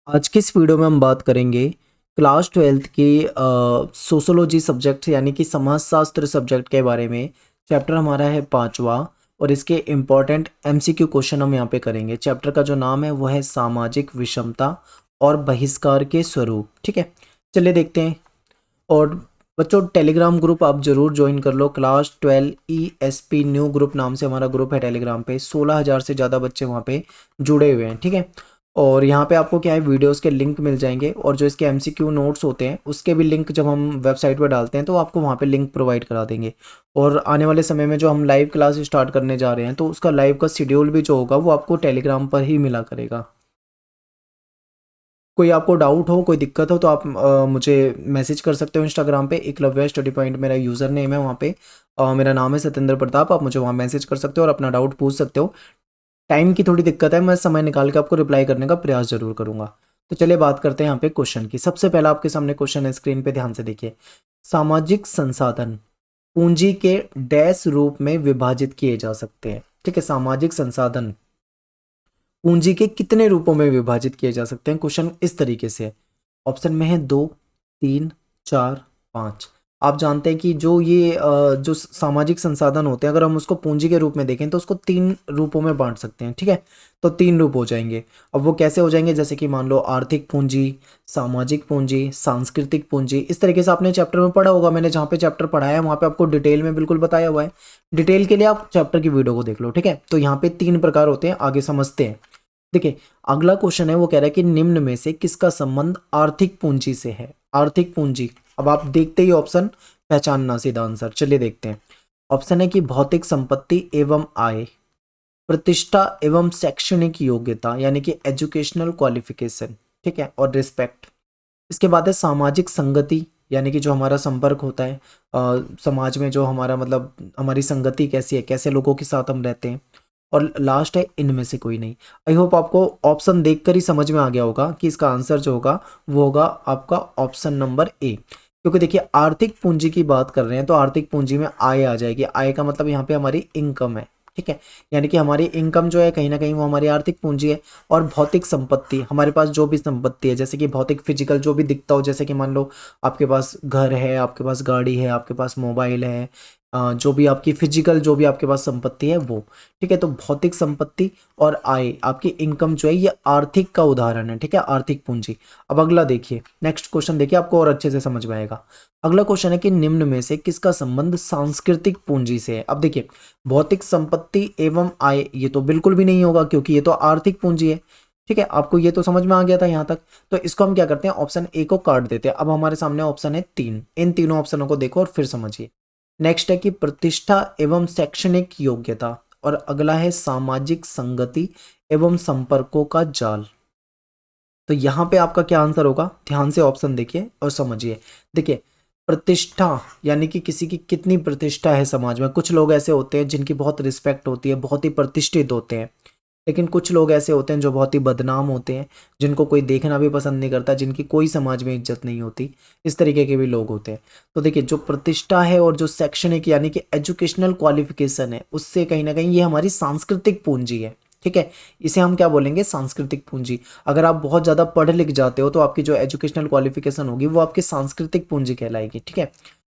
आज की इस वीडियो में हम बात करेंगे क्लास ट्वेल्थ की सोशोलॉजी सब्जेक्ट यानी कि समाजशास्त्र सब्जेक्ट के बारे में। चैप्टर हमारा है पांचवा और इसके इम्पॉर्टेंट एमसीक्यू क्वेश्चन हम यहाँ पे करेंगे। चैप्टर का जो नाम है वो है सामाजिक विषमता और बहिष्कार के स्वरूप। ठीक है, चलिए देखते हैं। और बच्चों, टेलीग्राम ग्रुप आप जरूर ज्वाइन कर लो। क्लास 12 ESP न्यू ग्रुप नाम से हमारा ग्रुप है टेलीग्राम पे। 16,000 से ज़्यादा बच्चे वहाँ पे जुड़े हुए हैं। ठीक है, और यहाँ पे आपको क्या है, वीडियोस के लिंक मिल जाएंगे और जो इसके एमसीक्यू नोट्स होते हैं उसके भी लिंक जब हम वेबसाइट पर डालते हैं तो आपको वहाँ पे लिंक प्रोवाइड करा देंगे। और आने वाले समय में जो हम लाइव क्लास स्टार्ट करने जा रहे हैं तो उसका लाइव का शेड्यूल भी जो होगा वो आपको टेलीग्राम पर ही मिला करेगा। कोई आपको डाउट हो, कोई दिक्कत हो तो आप मुझे मैसेज कर सकते हो इंस्टाग्राम पे। एकलव्य स्टडी पॉइंट मेरा यूज़र नेम है वहाँ पे। मेरा नाम है सत्येंद्र प्रताप। आप मुझे वहाँ मैसेज कर सकते हो और अपना डाउट पूछ सकते हो। टाइम की थोड़ी दिक्कत है, मैं समय निकाल के आपको रिप्लाई करने का प्रयास जरूर करूंगा। तो चलिए बात करते हैं यहाँ पे क्वेश्चन की। सबसे पहला आपके सामने क्वेश्चन है, स्क्रीन पे ध्यान से देखिए। सामाजिक संसाधन पूंजी के डैश रूप में विभाजित किए जा सकते हैं। ठीक है, सामाजिक संसाधन पूंजी के कितने रूपों में विभाजित किए जा सकते हैं। क्वेश्चन इस तरीके से है। ऑप्शन में है 2, 3, 4, 5। आप जानते हैं कि जो ये जो सामाजिक संसाधन होते हैं, अगर हम उसको पूंजी के रूप में देखें तो उसको 3 रूपों में बांट सकते हैं। ठीक है, तो 3 रूप हो जाएंगे। अब वो कैसे हो जाएंगे, जैसे कि मान लो आर्थिक पूंजी, सामाजिक पूंजी, सांस्कृतिक पूंजी। इस तरीके से आपने चैप्टर में पढ़ा होगा। मैंने जहाँ पे चैप्टर पढ़ाया है वहाँ पे आपको डिटेल में बिल्कुल बताया हुआ है। डिटेल के लिए आप चैप्टर की वीडियो को देख लो। ठीक है, तो यहाँ पे 3 प्रकार होते हैं, आगे समझते हैं। देखिए, अगला क्वेश्चन है वो कह रहा है कि निम्न में से किसका संबंध आर्थिक पूंजी से है। आर्थिक पूंजी, अब आप देखते ही ऑप्शन पहचानना सीधा आंसर। चलिए देखते हैं। ऑप्शन है कि भौतिक संपत्ति एवं आय, प्रतिष्ठा एवं शैक्षणिक योग्यता यानी कि एजुकेशनल क्वालिफिकेशन। ठीक है, और रिस्पेक्ट। इसके बाद है सामाजिक संगति, यानी कि जो हमारा संपर्क होता है समाज में, जो हमारा मतलब हमारी संगति कैसी है, कैसे लोगों के साथ हम रहते हैं। और लास्ट है इनमें से कोई नहीं। आई होप आपको ऑप्शन देखकर ही समझ में आ गया होगा कि इसका आंसर जो होगा वो होगा आपका ऑप्शन नंबर ए। क्योंकि देखिए, आर्थिक पूंजी की बात कर रहे हैं तो आर्थिक पूंजी में आय आ जाएगी। आय का मतलब यहाँ पे हमारी इनकम है। ठीक है, यानी कि हमारी इनकम जो है कहीं ना कहीं वो हमारी आर्थिक पूंजी है। और भौतिक संपत्ति, हमारे पास जो भी संपत्ति है, जैसे कि भौतिक फिजिकल जो भी दिखता हो, जैसे कि मान लो आपके पास घर है, आपके पास गाड़ी है, आपके पास मोबाइल है, जो भी आपकी फिजिकल जो भी आपके पास संपत्ति है वो। ठीक है, तो भौतिक संपत्ति और आय, आपकी इनकम जो है ये आर्थिक का उदाहरण है। ठीक है, आर्थिक पूंजी। अब अगला देखिए, नेक्स्ट क्वेश्चन देखिए, आपको और अच्छे से समझ में आएगा। अगला क्वेश्चन है कि निम्न में से किसका संबंध सांस्कृतिक पूंजी से है। अब देखिए, भौतिक संपत्ति एवं आय ये तो बिल्कुल भी नहीं होगा क्योंकि ये तो आर्थिक पूंजी है। ठीक है, आपको ये तो समझ में आ गया था यहाँ तक। तो इसको हम क्या करते हैं, ऑप्शन ए को काट देते हैं। अब हमारे सामने ऑप्शन है 3। इन तीनों ऑप्शनों को देखो और फिर समझिए। नेक्स्ट है कि प्रतिष्ठा एवं शैक्षणिक योग्यता, और अगला है सामाजिक संगति एवं संपर्कों का जाल। तो यहाँ पे आपका क्या आंसर होगा, ध्यान से ऑप्शन देखिए और समझिए। देखिए, प्रतिष्ठा यानी कि किसी की कितनी प्रतिष्ठा है समाज में। कुछ लोग ऐसे होते हैं जिनकी बहुत रिस्पेक्ट होती है, बहुत ही प्रतिष्ठित होते हैं। लेकिन कुछ लोग ऐसे होते हैं जो बहुत ही बदनाम होते हैं, जिनको कोई देखना भी पसंद नहीं करता, जिनकी कोई समाज में इज्जत नहीं होती। इस तरीके के भी लोग होते हैं। तो देखिए, जो प्रतिष्ठा है और जो शैक्षणिक यानी कि एजुकेशनल क्वालिफिकेशन है, उससे कहीं ना कहीं ये हमारी सांस्कृतिक पूंजी है। ठीक है, इसे हम क्या बोलेंगे, सांस्कृतिक पूंजी। अगर आप बहुत ज़्यादा पढ़ लिख जाते हो तो आपकी जो एजुकेशनल क्वालिफिकेशन होगी वो आपकी सांस्कृतिक पूंजी कहलाएगी। ठीक है,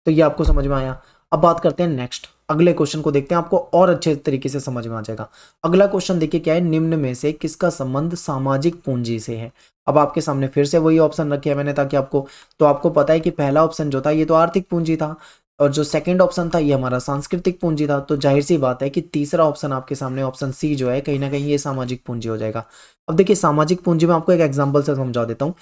तो ये आपको समझ में आया। अब बात करते हैं नेक्स्ट, अगले क्वेश्चन को देखते हैं, आपको और अच्छे तरीके से समझ में आ जाएगा। अगला क्वेश्चन देखिए क्या है, निम्न में से किसका संबंध सामाजिक पूंजी से है। अब आपके सामने फिर से वही ऑप्शन रखे हैं मैंने ताकि आपको, तो आपको पता है कि पहला ऑप्शन जो था ये तो आर्थिक पूंजी था और जो सेकंड ऑप्शन था ये हमारा सांस्कृतिक पूंजी था। तो जाहिर सी बात है कि तीसरा ऑप्शन आपके सामने ऑप्शन सी जो है कहीं ना कहीं ये सामाजिक पूंजी हो जाएगा। अब देखिए, सामाजिक पूंजी में आपको एक एग्जांपल से समझा देता हूँ।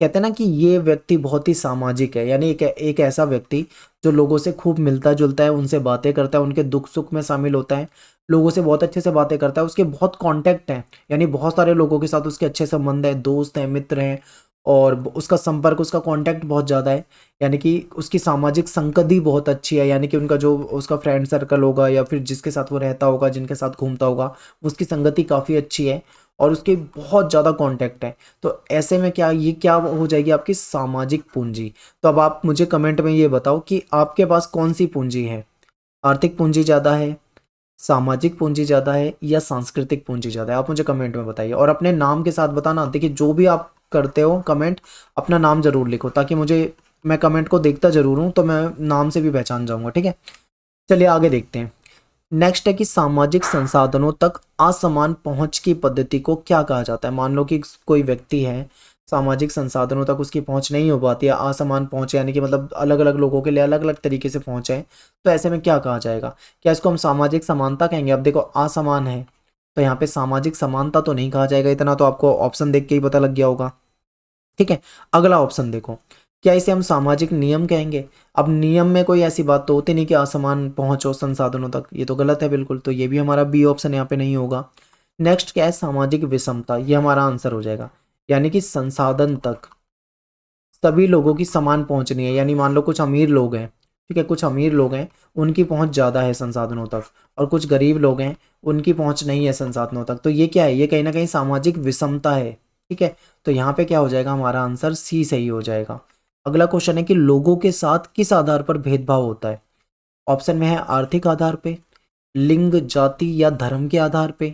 कहते हैं ना कि ये व्यक्ति बहुत ही सामाजिक है, यानी एक ऐसा व्यक्ति जो लोगों से खूब मिलता जुलता है, उनसे बातें करता है, उनके दुख सुख में शामिल होता है, लोगों से बहुत अच्छे से बातें करता है, उसके बहुत कांटेक्ट हैं, यानी बहुत सारे लोगों के साथ उसके अच्छे संबंध है, दोस्त हैं, मित्र हैं। और उसका संपर्क, उसका कांटेक्ट बहुत ज़्यादा है। यानी कि उसकी सामाजिक संगति बहुत अच्छी है, यानी कि उनका जो उसका फ्रेंड सर्कल होगा या फिर जिसके साथ वो रहता होगा, जिनके साथ घूमता होगा, उसकी संगति काफ़ी अच्छी है और उसके बहुत ज़्यादा कांटेक्ट है। तो ऐसे में क्या, ये क्या हो जाएगी आपकी सामाजिक पूंजी। तो अब आप मुझे कमेंट में ये बताओ कि आपके पास कौन सी पूंजी है, आर्थिक पूंजी ज़्यादा है, सामाजिक पूंजी ज़्यादा है या सांस्कृतिक पूंजी ज़्यादा है। आप मुझे कमेंट में बताइए और अपने नाम के साथ बताना। देखिए, जो भी आप करते हो कमेंट, अपना नाम ज़रूर लिखो ताकि मैं कमेंट को देखता ज़रूर हूँ, तो मैं नाम से भी पहचान जाऊँगा, ठीक है। चलिए आगे देखते हैं। नेक्स्ट है कि सामाजिक संसाधनों तक असमान पहुंच की पद्धति को क्या कहा जाता है। मान लो कि कोई व्यक्ति है, सामाजिक संसाधनों तक उसकी पहुंच नहीं हो पाती है, असमान पहुंच यानी कि मतलब अलग अलग लोगों के लिए अलग अलग तरीके से पहुंच है, तो ऐसे में क्या कहा जाएगा? क्या इसको हम सामाजिक समानता कहेंगे? अब देखो असमान है तो यहाँ पे सामाजिक समानता तो नहीं कहा जाएगा, इतना तो आपको ऑप्शन देख के ही पता लग गया होगा, ठीक है। अगला ऑप्शन देखो, क्या इसे हम सामाजिक नियम कहेंगे? अब नियम में कोई ऐसी बात तो होती नहीं कि असमान पहुंचो संसाधनों तक, ये तो गलत है बिल्कुल, तो ये भी हमारा बी ऑप्शन यहाँ पे नहीं होगा। नेक्स्ट क्या है? सामाजिक विषमता, ये हमारा आंसर हो जाएगा, यानी कि संसाधन तक सभी लोगों की समान पहुंचनी है, यानी मान लो कुछ अमीर लोग हैं, ठीक है, कुछ अमीर लोग हैं उनकी पहुंच ज़्यादा है संसाधनों तक, और कुछ गरीब लोग हैं उनकी पहुंच नहीं है संसाधनों तक, तो ये क्या है? ये कहीं ना कहीं सामाजिक विषमता है, ठीक है। तो यहाँ पे क्या हो जाएगा? हमारा आंसर सी सही हो जाएगा। अगला क्वेश्चन है कि लोगों के साथ किस आधार पर भेदभाव होता है? ऑप्शन में है आर्थिक आधार पे, लिंग, जाति या धर्म के आधार पे,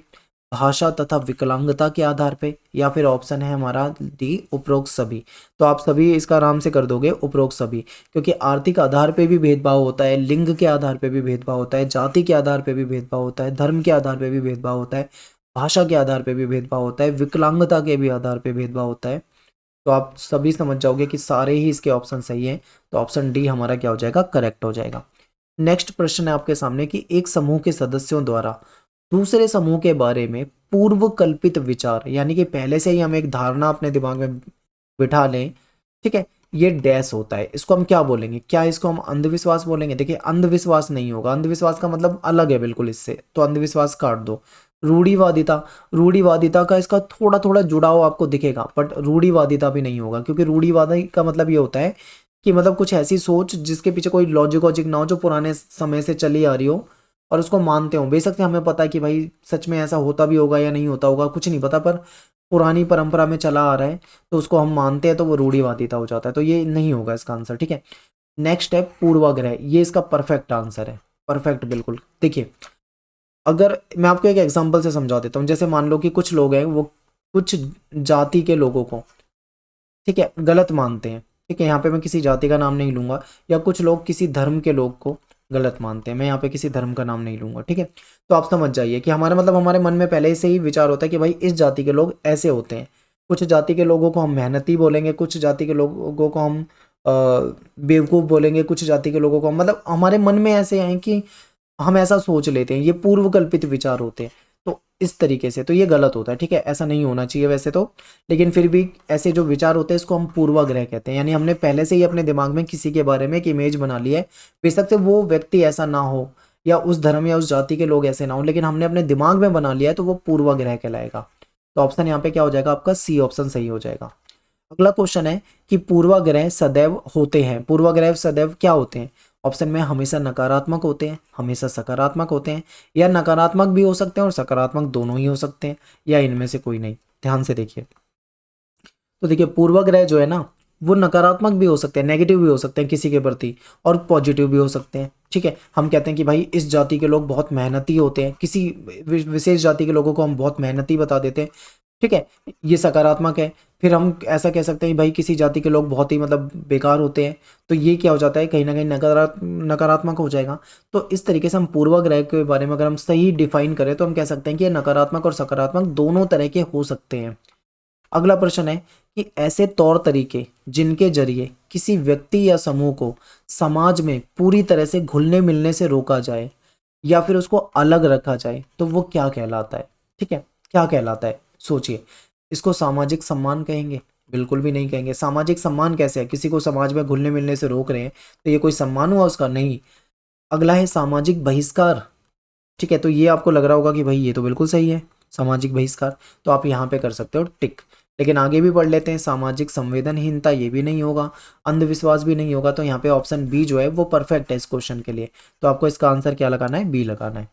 भाषा तथा विकलांगता के आधार पे, या फिर ऑप्शन है हमारा डी उपरोक्त सभी। तो आप सभी इसका आराम से कर दोगे उपरोक्त सभी, क्योंकि आर्थिक आधार पे भी भेदभाव होता है, लिंग के आधार पे भी भेदभाव होता है, जाति के आधार पे भी भेदभाव होता है, धर्म के आधार पे भी भेदभाव होता है, भाषा के आधार पे भी भेदभाव होता है, विकलांगता के भी आधार पे भेदभाव होता है। तो आप सभी समझ जाओगे कि सारे ही इसके ऑप्शन सही हैं, तो ऑप्शन डी हमारा क्या हो जाएगा? करेक्ट हो जाएगा। नेक्स्ट प्रश्न है आपके सामने कि एक समूह के सदस्यों द्वारा दूसरे समूह के बारे में पूर्व कल्पित विचार, यानी कि पहले से ही हम एक धारणा अपने दिमाग में बिठा लें, ठीक है, ये डैश होता है, इसको हम क्या बोलेंगे? क्या इसको हम अंधविश्वास बोलेंगे? देखिए अंधविश्वास नहीं होगा, अंधविश्वास का मतलब अलग है बिल्कुल इससे, तो अंधविश्वास काट दो। रूढ़िवादिता, रूढ़िवादिता का इसका थोड़ा थोड़ा जुड़ाव आपको दिखेगा, बट रूढ़िवादिता भी नहीं होगा, क्योंकि रूढ़िवादी का मतलब ये होता है कि मतलब कुछ ऐसी सोच जिसके पीछे कोई लॉजिक वॉजिक ना हो, जो पुराने समय से चली आ रही हो और उसको मानते हो। बेशक से हमें पता है कि भाई सच में ऐसा होता भी होगा या नहीं होता होगा, कुछ नहीं पता, पर पुरानी परंपरा में चला आ रहा है तो उसको हम मानते हैं, तो वो रूढ़िवादिता हो जाता है, तो ये नहीं होगा इसका आंसर, ठीक है। नेक्स्ट है पूर्वाग्रह, ये इसका परफेक्ट आंसर है, परफेक्ट बिल्कुल। देखिए अगर मैं आपको एक एग्जांपल से समझा देता हूँ, जैसे मान लो कि कुछ लोग हैं वो कुछ जाति के लोगों को, ठीक है, गलत मानते हैं, ठीक है, यहाँ पे मैं किसी जाति का नाम नहीं लूंगा, या कुछ लोग किसी धर्म के लोग को गलत मानते हैं, मैं यहाँ पे किसी धर्म का नाम नहीं लूंगा, ठीक है। तो आप समझ जाइए कि हमारा मतलब हमारे मन में पहले से ही विचार होता है कि भाई इस जाति के लोग ऐसे होते हैं, कुछ जाति के लोगों को हम मेहनती बोलेंगे, कुछ जाति के लोगों को हम बेवकूफ़ बोलेंगे, कुछ जाति के लोगों को मतलब हमारे मन में ऐसे हैं कि हम ऐसा सोच लेते हैं, ये पूर्व कल्पित विचार होते हैं, तो इस तरीके से तो ये गलत होता है, ठीक है, ऐसा नहीं होना चाहिए वैसे तो, लेकिन फिर भी ऐसे जो विचार होते हैं इसको हम पूर्वाग्रह कहते हैं, यानी हमने पहले से ही अपने दिमाग में किसी के बारे में एक इमेज बना ली है, बेशक से वो व्यक्ति ऐसा ना हो या उस धर्म या उस जाति के लोग ऐसे ना हो, लेकिन हमने अपने दिमाग में बना लिया है, तो वो पूर्वाग्रह कहलाएगा। तो ऑप्शन यहाँ पे क्या हो जाएगा? आपका सी ऑप्शन सही हो जाएगा। अगला क्वेश्चन है कि पूर्वाग्रह सदैव होते हैं, पूर्वाग्रह सदैव क्या होते हैं? ऑप्शन में हमेशा नकारात्मक होते हैं, हमेशा सकारात्मक होते हैं, या नकारात्मक भी हो सकते हैं और सकारात्मक दोनों ही हो सकते हैं, या इनमें से कोई नहीं। ध्यान से देखिए, तो देखिए पूर्वाग्रह जो है ना वो नकारात्मक भी हो सकते हैं, नेगेटिव भी हो सकते हैं किसी के प्रति, और पॉजिटिव भी हो सकते हैं, ठीक है। हम कहते हैं कि भाई इस जाति के लोग बहुत मेहनती होते हैं, किसी विशेष जाति के लोगों को हम बहुत मेहनती बता देते हैं, ठीक है, ये सकारात्मक है। फिर हम ऐसा कह सकते हैं भाई किसी जाति के लोग बहुत ही मतलब बेकार होते हैं, तो ये क्या हो जाता है? कहीं ना कहीं नकारात्मक हो जाएगा। तो इस तरीके से हम पूर्वाग्रह के बारे में अगर हम सही डिफाइन करें तो हम कह सकते हैं कि ये नकारात्मक और सकारात्मक दोनों तरह के हो सकते हैं। अगला प्रश्न है कि ऐसे तौर तरीके जिनके जरिए किसी व्यक्ति या समूह को समाज में पूरी तरह से घुलने मिलने से रोका जाए या फिर उसको अलग रखा जाए, तो वो क्या कहलाता है? ठीक है, क्या कहलाता है? सोचिए। इसको सामाजिक सम्मान कहेंगे? बिल्कुल भी नहीं कहेंगे। सामाजिक सम्मान कैसे है? किसी को समाज में घुलने मिलने से रोक रहे हैं तो ये कोई सम्मान हुआ उसका? नहीं। अगला है सामाजिक बहिष्कार, ठीक है, तो ये आपको लग रहा होगा कि भाई ये तो बिल्कुल सही है, सामाजिक बहिष्कार, तो आप यहाँ पे कर सकते हो टिक। लेकिन आगे भी पढ़ लेते हैं। सामाजिक संवेदनहीनता, ये भी नहीं होगा, अंधविश्वास भी नहीं होगा, तो यहाँ पे ऑप्शन बी जो है वो परफेक्ट है इस क्वेश्चन के लिए। तो आपको इसका आंसर क्या लगाना है? बी लगाना है।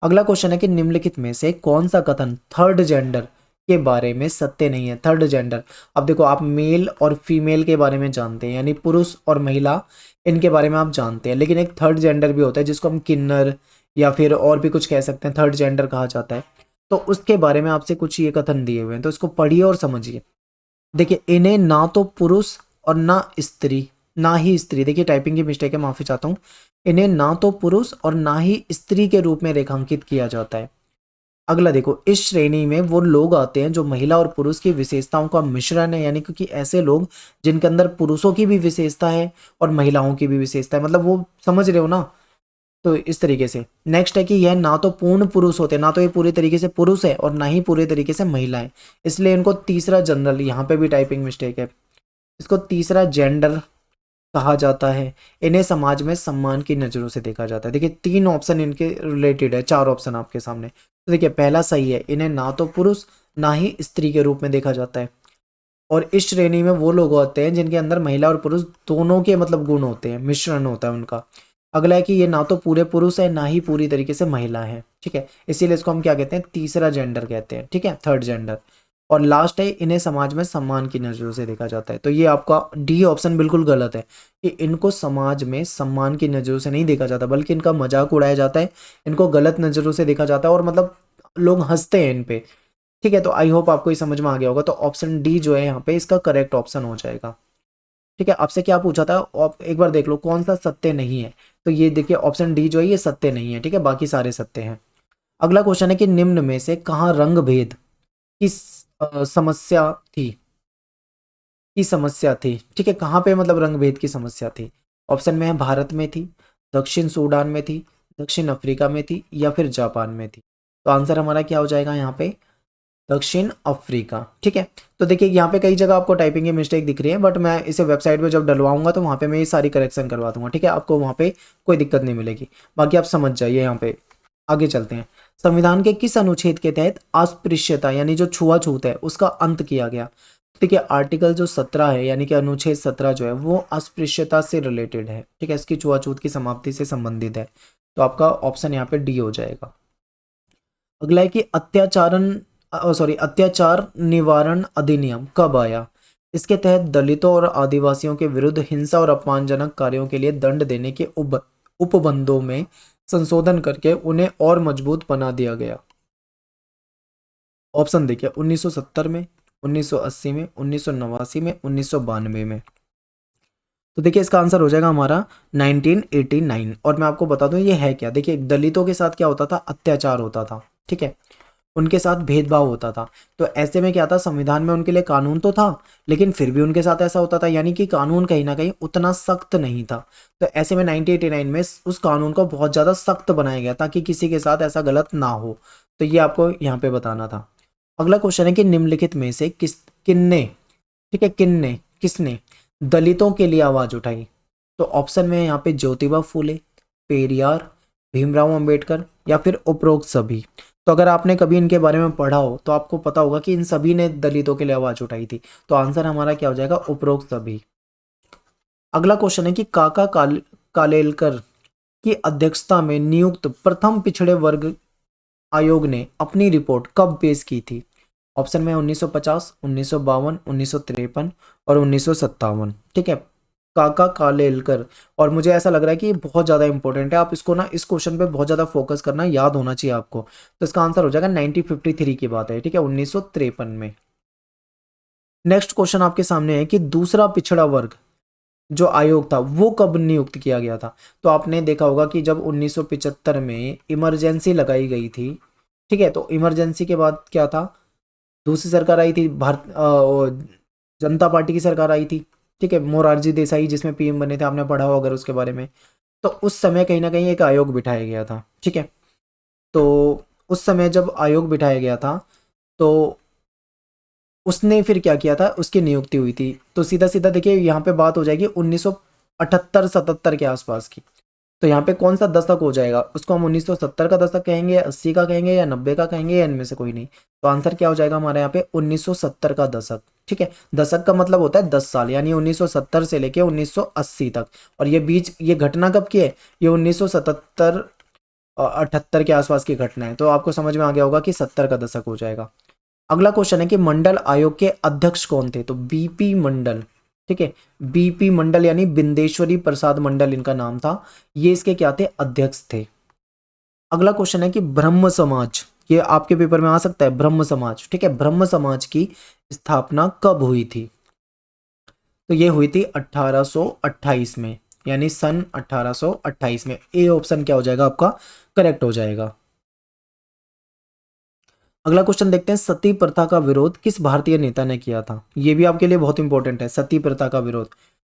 अगला क्वेश्चन है कि निम्नलिखित में से कौन सा कथन थर्ड जेंडर के बारे में सत्य नहीं है? थर्ड जेंडर, अब देखो आप मेल और फीमेल के बारे में जानते हैं, यानी पुरुष और महिला, इनके बारे में आप जानते हैं, लेकिन एक थर्ड जेंडर भी होता है जिसको हम किन्नर या फिर और भी कुछ कह सकते हैं, थर्ड जेंडर कहा जाता है। तो उसके बारे में आपसे कुछ ये कथन दिए हुए हैं, तो इसको पढ़िए और समझिए। देखिए इन्हें ना तो पुरुष और ना स्त्री, ना ही स्त्री, देखिए टाइपिंग की मिस्टेक है, माफी चाहता हूँ। इन्हें ना तो पुरुष और ना ही स्त्री के रूप में रेखांकित किया जाता है। अगला देखो, इस श्रेणी में वो लोग आते हैं जो महिला और पुरुष की विशेषताओं का मिश्रण है, यानी क्योंकि ऐसे लोग जिनके अंदर पुरुषों की भी विशेषता है और महिलाओं की भी विशेषता है, मतलब वो समझ रहे हो ना। तो इस तरीके से नेक्स्ट है कि यह ना तो पूर्ण पुरुष होते हैं, ना तो ये पूरी तरीके से पुरुष है और ना ही पूरे तरीके से महिला है, इसलिए इनको तीसरा जनरल, यहाँ पे भी टाइपिंग मिस्टेक है, इसको तीसरा जेंडर कहा जाता है। इन्हें समाज में सम्मान की नजरों से देखा जाता है। देखिए 3 ऑप्शन इनके रिलेटेड है, 4 ऑप्शन आपके सामने। तो देखिए पहला सही है, इन्हें ना तो पुरुष ना ही स्त्री के रूप में देखा जाता है, और इस श्रेणी में वो लोग होते हैं जिनके अंदर महिला और पुरुष दोनों के मतलब गुण होते हैं, मिश्रण होता है उनका। अगला है कि ये ना तो पूरे पुरुष है ना ही पूरी तरीके से महिला है, ठीक है, इसीलिए इसको हम क्या कहते हैं, तीसरा जेंडर कहते हैं, ठीक है, थर्ड जेंडर। और लास्ट है, इन्हें समाज में सम्मान की नजरों से देखा जाता है। तो ये आपका डी ऑप्शन बिल्कुल गलत है, कि इनको समाज में सम्मान की नजरों से नहीं देखा जाता, बल्कि इनका मजाक उड़ाया जाता है, इनको गलत नजरों से देखा जाता है, और मतलब लोग हंसते हैं इन पे, ठीक है। तो आई होप आपको ये समझ में आ गया होगा। तो ऑप्शन डी जो है यहाँ पे इसका करेक्ट ऑप्शन हो जाएगा, ठीक है। आपसे क्या पूछा था, आप एक बार देख लो कौन सा सत्य नहीं है। तो ये देखिए ऑप्शन डी जो है ये सत्य नहीं है, ठीक है, बाकी सारे सत्य हैं। अगला क्वेश्चन है कि निम्न में से कहाँ रंग भेद की समस्या थी, ठीक है, कहाँ पे मतलब रंग भेद की समस्या थी। ऑप्शन में है भारत में थी, दक्षिण सूडान में थी, दक्षिण अफ्रीका में थी, या फिर जापान में थी। तो आंसर हमारा क्या हो जाएगा यहाँ पे, दक्षिण अफ्रीका, ठीक है। तो देखिए यहाँ पे कई जगह आपको टाइपिंग की मिस्टेक दिख रही है, बट मैं इसे वेबसाइट पे जब डलवाऊंगा तो वहाँ पे मैं ये सारी करेक्शन करवा दूंगा, ठीक है, आपको वहाँ पे कोई दिक्कत नहीं मिलेगी। बाकी आप समझ जाइए। यहाँ पे आगे चलते हैं। संविधान के किस अनुच्छेद के तहत अस्पृश्यता यानी जो छुआछूत है उसका अंत किया गया। तो देखिए आर्टिकल जो 17 है, यानी कि अनुच्छेद 17 जो है वो अस्पृश्यता से रिलेटेड है, ठीक है, इसकी छुआछूत की समाप्ति से संबंधित है। तो आपका ऑप्शन यहाँ पे डी हो जाएगा। अगला है कि अत्याचार निवारण अधिनियम कब आया। इसके तहत दलितों और आदिवासियों के विरुद्ध हिंसा और अपमानजनक कार्यों के लिए दंड देने के उपबंधों में संशोधन करके उन्हें और मजबूत बना दिया गया। ऑप्शन देखिए, 1970 में, 1980 में, 1989 में, 1992 में। तो देखिए इसका आंसर हो जाएगा हमारा 1989। और मैं आपको बता दूं ये है क्या। देखिए दलितों के साथ क्या होता था, अत्याचार होता था, ठीक है, उनके साथ भेदभाव होता था। तो ऐसे में क्या था, संविधान में उनके लिए कानून तो था, लेकिन फिर भी उनके साथ ऐसा होता था, यानी कि कानून कहीं ना कहीं उतना सख्त नहीं था। तो ऐसे में 1989 में उस कानून को बहुत ज़्यादा सख्त बनाया गया ताकि किसी के साथ ऐसा गलत ना हो। तो ये आपको यहाँ पे बताना था। अगला क्वेश्चन है कि निम्नलिखित में से किन्ने, ठीक है, किसने दलितों के लिए आवाज उठाई। तो ऑप्शन में है यहाँ पे ज्योतिबा फूले, पेरियार, भीमराव अंबेडकर, या फिर उपरोक्त सभी। तो अगर आपने कभी इनके बारे में पढ़ा हो तो आपको पता होगा कि इन सभी ने दलितों के लिए आवाज उठाई थी। तो आंसर हमारा क्या हो जाएगा, उपरोक्त सभी। अगला क्वेश्चन है कि कालेलकर की अध्यक्षता में नियुक्त प्रथम पिछड़े वर्ग आयोग ने अपनी रिपोर्ट कब पेश की थी। ऑप्शन में 1950, 1952, 1953 और 1957, ठीक है, काका कालेलकर। और मुझे ऐसा लग रहा है कि ये बहुत ज़्यादा इंपॉर्टेंट है, आप इसको ना इस क्वेश्चन पे बहुत ज़्यादा फोकस करना, याद होना चाहिए आपको। तो इसका आंसर हो जाएगा 1953 की बात है, ठीक है, 1953 में। नेक्स्ट क्वेश्चन आपके सामने है कि दूसरा पिछड़ा वर्ग जो आयोग था वो कब नियुक्त किया गया था। तो आपने देखा होगा कि जब 1975 में इमरजेंसी लगाई गई थी, ठीक है, तो इमरजेंसी के बाद क्या था, दूसरी सरकार आई थी, जनता पार्टी की सरकार आई थी, ठीक है, मोरारजी देसाई जिसमें पीएम बने थे, आपने पढ़ा हो अगर उसके बारे में। तो उस समय कहीं ना कहीं एक आयोग बिठाया गया था, ठीक है। तो उस समय जब आयोग बिठाया गया था तो उसने फिर क्या किया था, उसकी नियुक्ति हुई थी। तो सीधा सीधा देखिए यहाँ पे बात हो जाएगी 1978-77 के आसपास की। तो यहाँ पे कौन सा दशक हो जाएगा, उसको हम 1970 का दशक कहेंगे, 80 का कहेंगे, या 90 का कहेंगे, या इनमें से कोई नहीं। तो आंसर क्या हो जाएगा हमारे यहाँ पे 1970 का दशक, ठीक है। दशक का मतलब होता है 10 साल, यानी 1970 से लेके 1980 तक। और ये बीच ये घटना कब की है, ये 1977 और 78 के आसपास की घटना है। तो आपको समझ में आ गया होगा कि 70 का दशक हो जाएगा। अगला क्वेश्चन है कि मंडल आयोग के अध्यक्ष कौन थे। तो बीपी मंडल, ठीक है, बीपी मंडल यानी बिंदेश्वरी प्रसाद मंडल इनका नाम था, ये इसके क्या थे, अध्यक्ष थे। अगला क्वेश्चन है कि ब्रह्म समाज ये आपके पेपर में आ सकता है, ब्रह्म समाज। ठीक है, ब्रह्म समाज की स्थापना कब हुई थी? तो ये हुई थी 1828 में, यानी सन 1828 में। ए ऑप्शन क्या हो जाएगा आपका? करेक्ट हो जाएगा। अगला क्वेश्चन देखते हैं, सती प्रथा का विरोध किस भारतीय नेता ने किया था? ये भी आपके लिए बहुत इंपॉर्टेंट है, सती प्रथा का विरोध।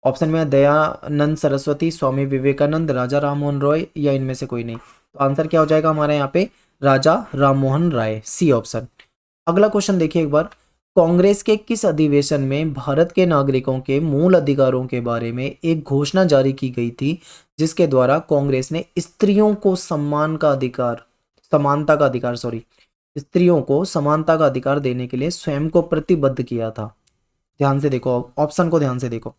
ऑप्शन में है दयानंद सरस्वती, स्वामी विवेकानंद, राजा राममोहन रॉय, या इनमें से कोई नहीं। तो आंसर क्या हो जाएगा हमारे यहाँ पे? Raja Rammohan Roy, C option. अगला क्वेश्चन देखिए एक बार, कांग्रेस के किस अधिवेशन में भारत के नागरिकों के मूल अधिकारों के बारे में एक घोषणा जारी की गई थी, जिसके द्वारा कांग्रेस ने स्त्रियों को सम्मान का अधिकार, समानता का अधिकार, सॉरी, स्त्रियों को समानता का अधिकार देने के लिए स्वयं को प्रतिबद्ध किया था? ध्यान से देखो, ऑप्शन को ध्यान से देखो।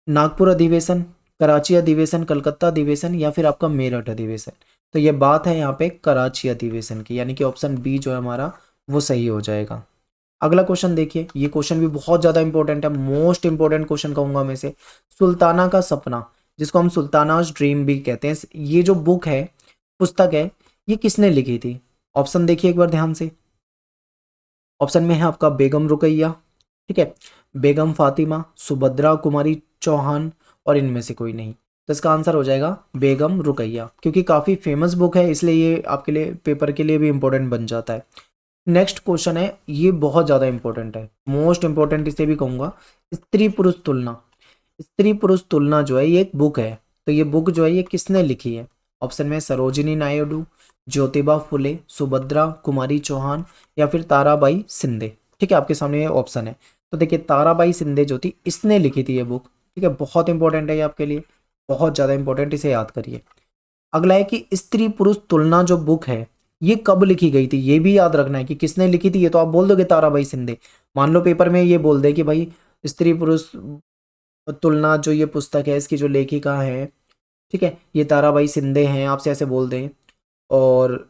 नागपुर अधिवेशन, कराची अधिवेशन, कलकत्ता अधिवेशन, या फिर आपका मेरठ अधिवेशन। तो ये बात है यहाँ पे कराची अधिवेशन की, यानी कि ऑप्शन बी जो है हमारा वो सही हो जाएगा। अगला क्वेश्चन देखिए, ये क्वेश्चन भी बहुत ज्यादा इंपॉर्टेंट है, मोस्ट इंपॉर्टेंट क्वेश्चन कहूंगा मैं से। सुल्ताना का सपना, जिसको हम सुल्तानाज ड्रीम भी कहते हैं, ये जो बुक है, पुस्तक है, ये किसने लिखी थी? ऑप्शन देखिए एक बार ध्यान से। ऑप्शन में है आपका बेगम रुकैया, ठीक है, बेगम फातिमा, सुभद्रा कुमारी चौहान, और इनमें से कोई नहीं। तो इसका आंसर हो जाएगा बेगम रुकैया, क्योंकि काफी फेमस बुक है, इसलिए ये आपके लिए पेपर के लिए भी इंपॉर्टेंट बन जाता है। नेक्स्ट क्वेश्चन है, ये बहुत ज्यादा इंपॉर्टेंट है, मोस्ट इंपॉर्टेंट इसे भी कहूंगा। स्त्री पुरुष तुलना, स्त्री पुरुष तुलना जो है ये एक बुक है, तो ये बुक जो है ये किसने लिखी है? ऑप्शन में सरोजिनी नायडू, ज्योतिबा फुले, सुभद्रा कुमारी चौहान, या फिर ताराबाई सिंधे। ठीक है, आपके सामने ये ऑप्शन है। तो देखिए, ताराबाई सिंधे जो थी, इसने लिखी थी ये बुक। ठीक है, बहुत इंपॉर्टेंट है ये आपके लिए, बहुत ज़्यादा इंपॉर्टेंट, इसे याद करिए। अगला है कि स्त्री पुरुष तुलना जो बुक है, ये कब लिखी गई थी? ये भी याद रखना है कि किसने लिखी थी। ये तो आप बोल दोगे ताराबाई सिंधे, मान लो पेपर में ये बोल दे कि भाई स्त्री पुरुष तुलना जो ये पुस्तक है, इसकी जो लेखिका है, ठीक है, ये ताराबाई सिंधे हैं, आपसे ऐसे बोल दें, और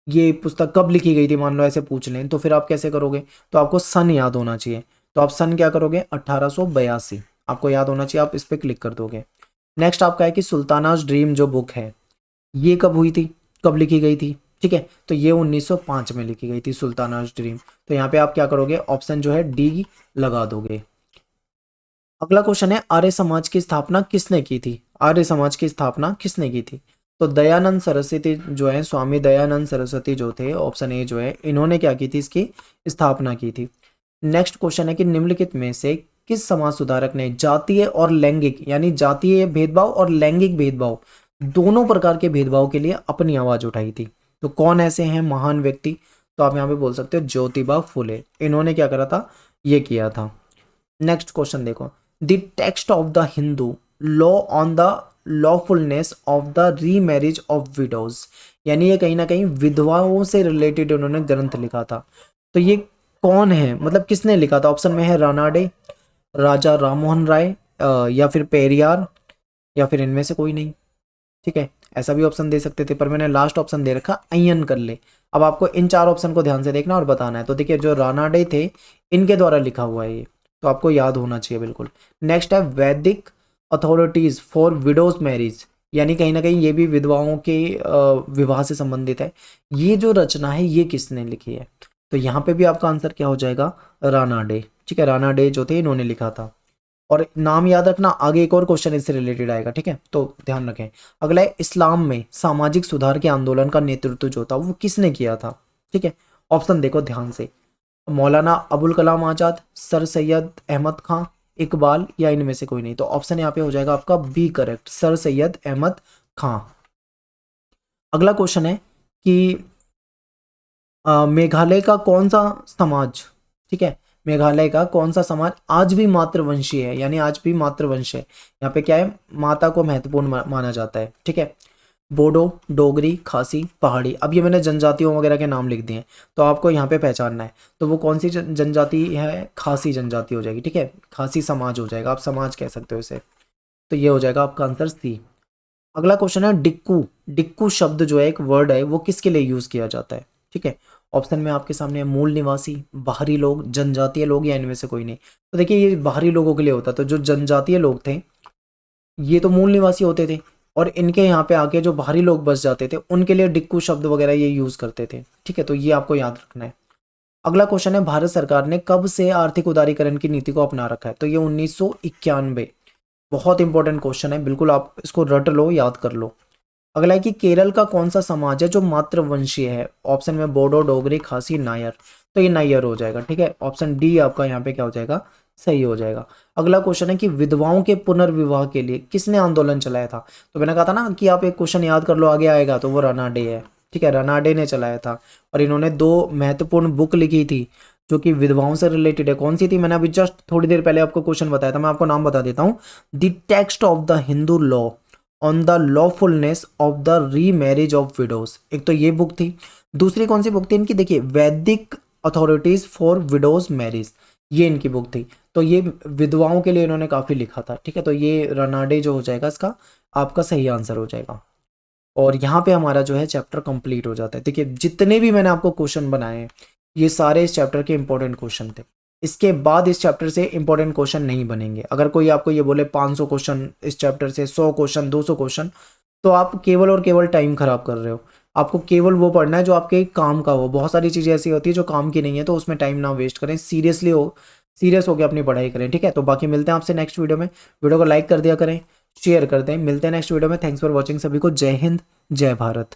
ये पुस्तक कब लिखी गई थी मान लो ऐसे पूछ लें, तो फिर आप कैसे करोगे? तो आपको सन याद होना चाहिए। तो आप सन क्या करोगे? 1882 आपको याद होना चाहिए, आप इस पर क्लिक कर दोगे। नेक्स्ट आपका है कि सुल्तानाज ड्रीम जो बुक है, ये कब हुई थी, कब लिखी गई थी? ठीक है, तो ये 1905 में लिखी गई थी सुल्तानाज ड्रीम। तो यहाँ पे आप क्या करोगे? ऑप्शन जो है डी लगा दोगे। अगला क्वेश्चन है, आर्य समाज की स्थापना किसने की थी? आर्य समाज की स्थापना किसने की थी? तो दयानंद सरस्वती जो है, स्वामी दयानंद सरस्वती जो थे, ऑप्शन ए जो है, इन्होंने क्या की थी? इसकी स्थापना की थी। नेक्स्ट क्वेश्चन है कि निम्नलिखित में से किस समाज सुधारक ने जातीय और लैंगिक, यानी जातीय भेदभाव और लैंगिक भेदभाव, दोनों प्रकार के भेदभाव के लिए अपनी आवाज उठाई थी? तो कौन ऐसे हैं महान व्यक्ति? तो आप यहाँ पे बोल सकते हो ज्योतिबा फुले, इन्होंने क्या करा था? ये किया था। नेक्स्ट क्वेश्चन देखो, the text of the Hindu law on the lawfulness of the remarriage of widows, यानी ये कहीं ना कहीं विधवाओं से रिलेटेड उन्होंने ग्रंथ लिखा था। तो ये कौन है, मतलब किसने लिखा था? ऑप्शन में है रानाडे, राजा राममोहन राय, या फिर पेरियार, या फिर इनमें से कोई नहीं। ठीक है, ऐसा भी ऑप्शन दे सकते थे, पर मैंने लास्ट ऑप्शन दे रखा अय्यन कर ले। अब आपको इन चार ऑप्शन को ध्यान से देखना और बताना है। तो देखिए, जो रानाडे थे, इनके द्वारा लिखा हुआ है ये, तो आपको याद होना चाहिए बिल्कुल। नेक्स्ट है वैदिक अथॉरिटीज फॉर विडोज मैरिज, यानी कहीं ना कहीं ये भी विधवाओं के विवाह से संबंधित है। ये जो रचना है ये किसने लिखी है? तो यहाँ पे भी आपका आंसर क्या हो जाएगा? रानाडे। ठीक है, रानाडे जो थे इन्होंने लिखा था। और नाम याद रखना, आगे एक और क्वेश्चन इससे रिलेटेड आएगा, ठीक है, तो ध्यान रखें। अगला है, इस्लाम में सामाजिक सुधार के आंदोलन का नेतृत्व जो था वो किसने किया था? ठीक है, ऑप्शन देखो ध्यान से, मौलाना अबुल कलाम आजाद, सर सैयद अहमद खां, इकबाल, या इनमें से कोई नहीं। तो ऑप्शन यहाँ पे हो जाएगा आपका B correct, Sir Syed Ahmad Khan. अगला क्वेश्चन है कि मेघालय का कौन सा समाज, ठीक है, मेघालय का कौन सा समाज आज भी मातृवंशी है, यानी आज भी मातृवंश है। यहाँ पे क्या है? माता को महत्वपूर्ण माना जाता है। ठीक है, बोडो, डोगरी, खासी, पहाड़ी। अब ये मैंने जनजातियों वगैरह के नाम लिख दिए हैं, तो आपको यहाँ पे पहचानना है। तो वो कौन सी जनजाति है? खासी जनजाति हो जाएगी। ठीक है, खासी समाज हो जाएगा, आप समाज कह सकते हो इसे। तो ये हो जाएगा आपका आंसर सी। अगला क्वेश्चन है, डिक्कू। डिक्कू शब्द जो है, एक वर्ड है, वो किसके लिए यूज किया जाता है? ठीक है, ऑप्शन में आपके सामने है मूल निवासी, बाहरी लोग, जनजातीय लोग, या इनमें से कोई नहीं। तो देखिए, ये बाहरी लोगों के लिए होता है। तो जो जनजातीय लोग थे, ये तो मूल निवासी होते थे, और इनके यहाँ पे आके जो बाहरी लोग बस जाते थे उनके लिए डिक्कू शब्द वगैरह ये यूज़ करते थे। ठीक है, तो ये आपको याद रखना है। अगला क्वेश्चन है, भारत सरकार ने कब से आर्थिक उदारीकरण की नीति को अपना रखा है? तो ये 1991। बहुत इंपॉर्टेंट क्वेश्चन है, बिल्कुल आप इसको रट लो, याद कर लो। अगला है कि केरल का कौन सा समाज है जो मातृवंशीय है? ऑप्शन में बोडो, डोगरी, खासी, नायर। तो ये नायर हो जाएगा। ठीक है, ऑप्शन डी आपका यहाँ पे क्या हो जाएगा, सही हो जाएगा। अगला क्वेश्चन है कि विधवाओं के पुनर्विवाह के लिए किसने आंदोलन चलाया था? तो मैंने कहा था ना कि आप एक क्वेश्चन याद कर लो, आगे आएगा, तो वो रना डे है। ठीक है, रना डे ने चलाया था और इन्होंने 2 महत्वपूर्ण बुक लिखी थी जो कि विधवाओं से रिलेटेड है। कौन सी थी? मैंने अभी जस्ट थोड़ी देर पहले आपको क्वेश्चन बताया था, मैं आपको नाम बता देता हूँ। The text of the Hindu law on the lawfulness of the remarriage of widows, एक तो ये बुक थी। दूसरी कौन सी बुक थी इनकी? देखिए, वैदिक अथॉरिटीज फॉर विडोज मैरिज, ये इनकी बुक थी। तो ये विधवाओं के लिए इन्होंने काफी लिखा था। ठीक है, तो ये रनाडे जो हो जाएगा इसका आपका सही आंसर हो जाएगा। और यहाँ पे हमारा जो है चैप्टर कंप्लीट हो जाता है। देखिए, जितने भी मैंने आपको क्वेश्चन बनाए हैं ये सारे इस चैप्टर के इंपॉर्टेंट क्वेश्चन थे। इसके बाद इस चैप्टर से इंपॉर्टेंट क्वेश्चन नहीं बनेंगे। अगर कोई आपको ये बोले 500 क्वेश्चन इस चैप्टर से, 100 क्वेश्चन, 200 क्वेश्चन, तो आप केवल और केवल टाइम खराब कर रहे हो। आपको केवल वो पढ़ना है जो आपके काम का हो। बहुत सारी चीज़ें ऐसी होती है जो काम की नहीं है, तो उसमें टाइम ना वेस्ट करें, सीरियस होकर अपनी पढ़ाई करें। ठीक है, तो बाकी मिलते हैं आपसे नेक्स्ट वीडियो में। वीडियो को लाइक कर दिया करें, शेयर कर दें। मिलते हैं नेक्स्ट वीडियो में। थैंक्स फॉर वॉचिंग सभी को। जय हिंद, जय भारत।